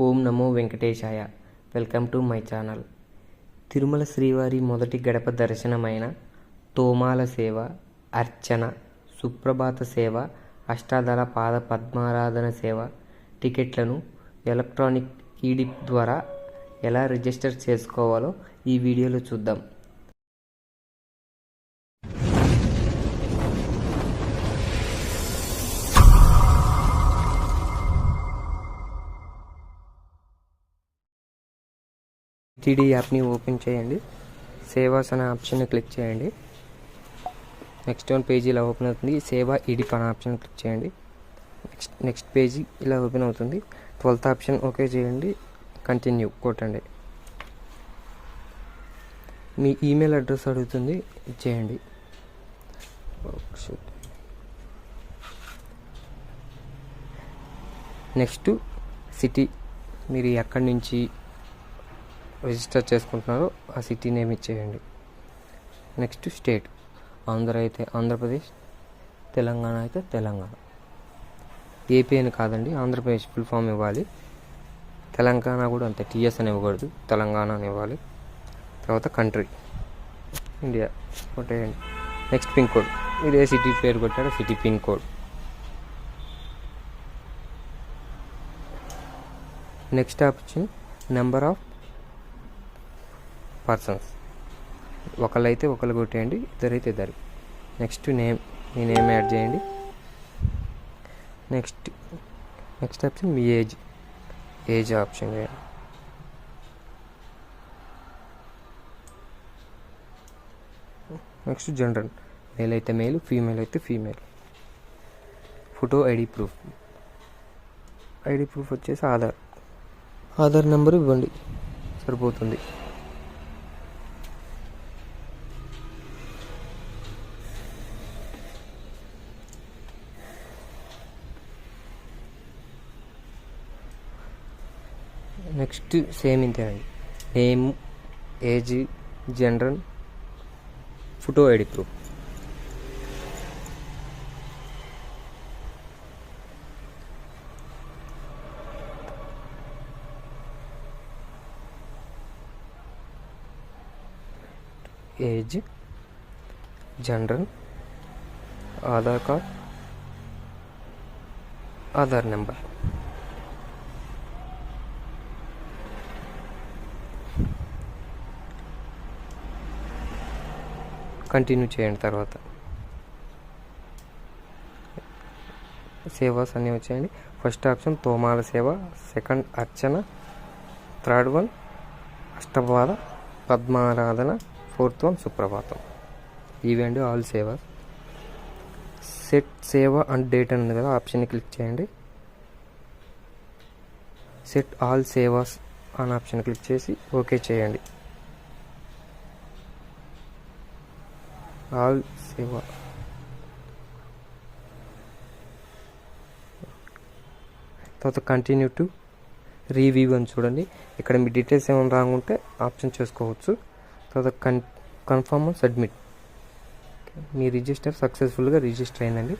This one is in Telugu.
Om Namo Venkatesaya. Welcome to my channel. Tirumala శ్రీవారి మొదటి గడప దర్శనమైన తోమాల సేవ, అర్చన, సుప్రభాత సేవ, అష్టాదళ పాద పద్మారాధన సేవ టికెట్లను ఎలక్ట్రానిక్ ఈడిప్ ద్వారా ఎలా రిజిస్టర్ చేసుకోవాలో ఈ వీడియోలో చూద్దాం. టీటీడీ యాప్ని ఓపెన్ చేయండి. సేవాస్ అనే ఆప్షన్ని క్లిక్ చేయండి. నెక్స్ట్ వన్ పేజీ ఇలా ఓపెన్ అవుతుంది. సేవా ఈడిప్ అనే ఆప్షన్ క్లిక్ చేయండి. నెక్స్ట్ పేజీ ఇలా ఓపెన్ అవుతుంది. 12th ఆప్షన్ ఓకే చేయండి. కంటిన్యూ కొట్టండి. మీ ఈమెయిల్ అడ్రస్ అడుగుతుంది, ఇచ్చేయండి. నెక్స్ట్ సిటీ, మీరు ఎక్కడి నుంచి రిజిస్టర్ చేసుకుంటున్నారో ఆ సిటీ నేమ్ ఇచ్చేయండి. నెక్స్ట్ స్టేట్, ఆంధ్ర అయితే ఆంధ్రప్రదేశ్, తెలంగాణ అయితే తెలంగాణ. ఏపీ అని కాదండి, ఆంధ్రప్రదేశ్ ఫుల్ ఫామ్ ఇవ్వాలి. తెలంగాణ కూడా అంతే, టీఎస్ అని ఇవ్వకూడదు, తెలంగాణ అని ఇవ్వాలి. తర్వాత కంట్రీ ఇండియా కొట్టేయండి. నెక్స్ట్ పిన్ కోడ్, మీరు ఏ సిటీ పేరు కొట్టారో city pin code. Next option number of persons, ఒకళ్ళైతే ఒకళ్ళు కొట్టేయండి, ఇద్దరైతే ఇద్దరు. నెక్స్ట్ నేమ్, మీ నేమ్ యాడ్ చేయండి. నెక్స్ట్ ఆప్షన్ మీ ఏజ్ ఆప్షన్ చేయండి. నెక్స్ట్ జనరల్, మేల్ అయితే మేల్, ఫీమేల్ అయితే ఫీమేల్. ఫోటో ఐడి ప్రూఫ్ వచ్చేసి ఆధార్ నెంబర్ ఇవ్వండి, సరిపోతుంది. నెక్స్ట్ సేమ్ ఇంతేనండి, name, age, general, photo ID proof. Age, general, Aadhaar card, Aadhaar number. Continue చేయండి. తర్వాత సేవాస్ అన్నీ వచ్చేయండి. ఫస్ట్ ఆప్షన్ తోమాల సేవ, సెకండ్ అర్చన, థర్డ్ వన్ అష్టపాద పద్మారాధన, ఫోర్త్ వన్ సుప్రభాతం. ఇవేండి ఆల్ సేవాస్. సెట్ సేవ అండ్ డేట్ అని ఉంది కదా, ఆప్షన్ని క్లిక్ చేయండి. సెట్ ఆల్ సేవాస్ అనే ఆప్షన్ క్లిక్ చేసి ఓకే చేయండి. ఆల్ సేవ, తర్వాత కంటిన్యూ టు రివ్యూ అని చూడండి. ఇక్కడ మీ డీటెయిల్స్ ఏమైనా రాకుంటే ఆప్షన్ చేసుకోవచ్చు. తర్వాత కన్ఫర్మ్ సబ్మిట్. మీ రిజిస్టర్ సక్సెస్ఫుల్గా రిజిస్టర్ అయిందండి.